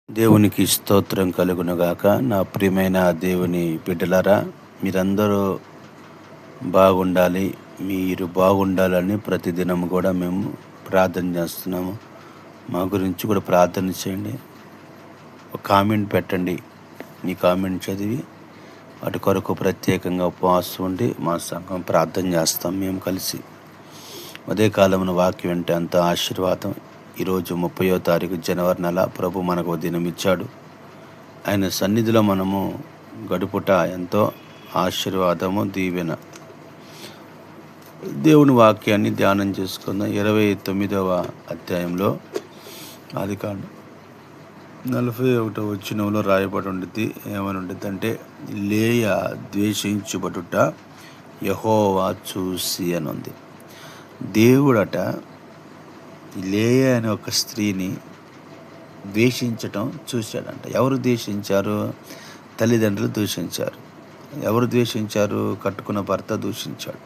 దేవునికి స్తోత్రం కలుగునుగాక. నా ప్రియమైన దేవుని బిడ్డలారా, మీరందరూ బాగుండాలి, మీరు బాగుండాలని ప్రతిదినం కూడా మేము ప్రార్థన చేస్తున్నాము. మా గురించి కూడా ప్రార్థన చేయండి. ఒక కామెంట్ పెట్టండి. మీ కామెంట్ చదివి వాటి కొరకు ప్రత్యేకంగా ఉపవాసం ఉండి మా సంఘం ప్రార్థన చేస్తాం. మేము కలిసి ఉదయకాలమున వాక్యం అంటే అంత ఆశీర్వాదం. ఈరోజు 30వ తారీఖు జనవరి నెల. ప్రభు మనకు దినం ఇచ్చాడు. ఆయన సన్నిధిలో మనము గడుపుట ఎంతో ఆశీర్వాదము, దీవెన. దేవుని వాక్యాన్ని ధ్యానం చేసుకుందాం. 29వ అధ్యాయంలో ఆదికాండం 41వ వచనంలో రాయబడి ఉండిద్ది. ఏమని ఉండిద్ది అంటే, లేయా ద్వేషించబడుట యెహోవా చూసి అని ఉంది. దేవుడట లేయా అనే ఒక స్త్రీని ద్వేషించటం చూశాడంట. ఎవరు ద్వేషించారు? తల్లిదండ్రులు దూషించారు. ఎవరు ద్వేషించారు? కట్టుకున్న భర్త దూషించాడు.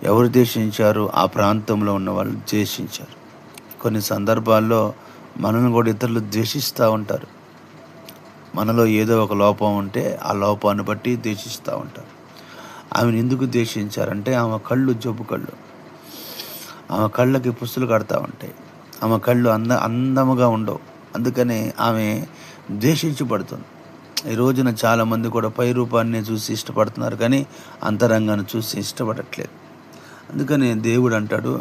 ఎవరు ద్వేషించారు? ఆ ప్రాంతంలో ఉన్న వాళ్ళు ద్వేషించారు. కొన్ని సందర్భాల్లో మనల్ని కూడా ఇతరులు ద్వేషిస్తూ ఉంటారు. మనలో ఏదో ఒక లోపం ఉంటే ఆ లోపాన్ని బట్టి ద్వేషిస్తూ ఉంటారు. ఆమెను ఎందుకు ద్వేషించారంటే, ఆమె కళ్ళు జబ్బు కళ్ళు. ఆమె కళ్ళకి పుస్తులు కడతా ఉంటాయి. ఆమె కళ్ళు అందముగా ఉండవు. అందుకని ఆమె ద్వేషించబడుతుంది. ఈ రోజున చాలామంది కూడా పై రూపాన్ని చూసి ఇష్టపడుతున్నారు, కానీ అంతరంగాన్ని చూసి ఇష్టపడట్లేదు. అందుకని దేవుడు అంటాడు,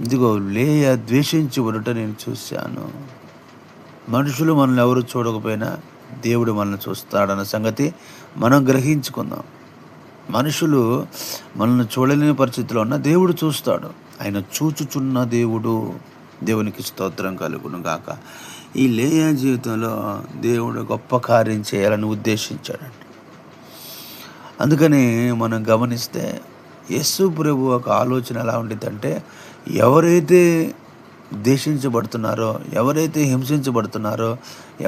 ఇదిగో లేయా ద్వేషించబడుట నేను చూశాను. మనుషులు మనల్ని ఎవరు చూడకపోయినా దేవుడు మనల్ని చూస్తాడన్న సంగతి మనం గ్రహించుకుందాం. మనుషులు మనల్ని చూడలేని పరిస్థితిలో ఉన్న దేవుడు చూస్తాడు. ఆయన చూచుచున్న దేవుడు. దేవునికి స్తోత్రం కలుగును గాక. ఈ లేయా జీవితంలో దేవుడు గొప్ప కార్యం చేయాలని ఉద్దేశించాడండి. అందుకని మనం గమనిస్తే యేసు ప్రభు ఒక ఆలోచన ఎలా ఉండిద్దంటే, ఎవరైతే ద్వేషించబడుతున్నారో, ఎవరైతే హింసించబడుతున్నారో,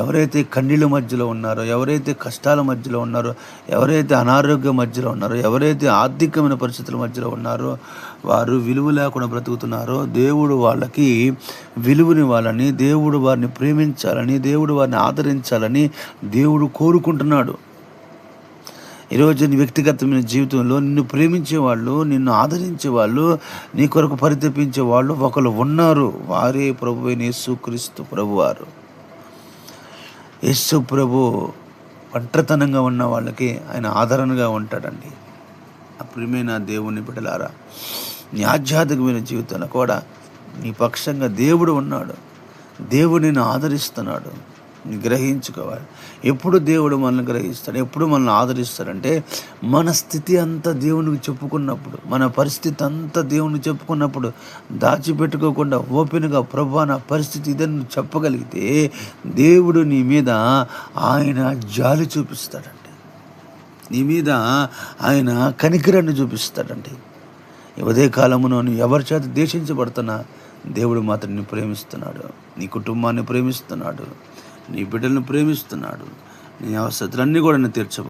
ఎవరైతే కన్నీళ్ళ మధ్యలో ఉన్నారో, ఎవరైతే కష్టాల మధ్యలో ఉన్నారో, ఎవరైతే అనారోగ్య మధ్యలో ఉన్నారో, ఎవరైతే ఆర్థికమైన పరిస్థితుల మధ్యలో ఉన్నారో, వారు విలువ లేకుండా బ్రతుకుతున్నారో, దేవుడు వాళ్ళకి విలువనివ్వాలని, దేవుడు వారిని ప్రేమించాలని, దేవుడు వారిని ఆదరించాలని దేవుడు కోరుకుంటున్నాడు. ఈరోజు నీ వ్యక్తిగతమైన జీవితంలో నిన్ను ప్రేమించేవాళ్ళు, నిన్ను ఆదరించేవాళ్ళు, నీ కొరకు పరితపించే వాళ్ళు ఒకరు ఉన్నారు. వారే ప్రభువైన యేసుక్రీస్తు ప్రభువారు. యేసు ప్రభు ఒంటరితనంగా ఉన్న వాళ్ళకి ఆయన ఆదరణగా ఉంటాడండి. ప్రియమైన దేవుని బిడ్డలారా, నీ ఆధ్యాత్మికమైన జీవితంలో కూడా నీ పక్షంగా దేవుడు ఉన్నాడు. దేవుడు నిన్ను ఆదరిస్తున్నాడు. గ్రహించుకోవాలి. ఎప్పుడు దేవుడు మనల్ని గ్రహిస్తాడు, ఎప్పుడు మనల్ని ఆదరిస్తాడంటే, మన స్థితి అంతా దేవునికి చెప్పుకున్నప్పుడు, మన పరిస్థితి అంతా దేవునికి చెప్పుకున్నప్పుడు, దాచిపెట్టుకోకుండా ఓపెన్గా ప్రభువా నా పరిస్థితి ఇదని చెప్పగలిగితే దేవుడు నీ మీద ఆయన జాలి చూపిస్తాడండి. నీ మీద ఆయన కనికరాన్ని చూపిస్తాడండి. ఉదయ కాలమున నువ్వు ఎవరి చేత ద్వేషించబడుతున్నా దేవుడు మాత్రం నిన్ను ప్రేమిస్తున్నాడు. నీ కుటుంబాన్ని ప్రేమిస్తున్నాడు. నీ బిడ్డలను ప్రేమిస్తున్నాడు. నీ అవసరాలన్నీ కూడా తీర్చ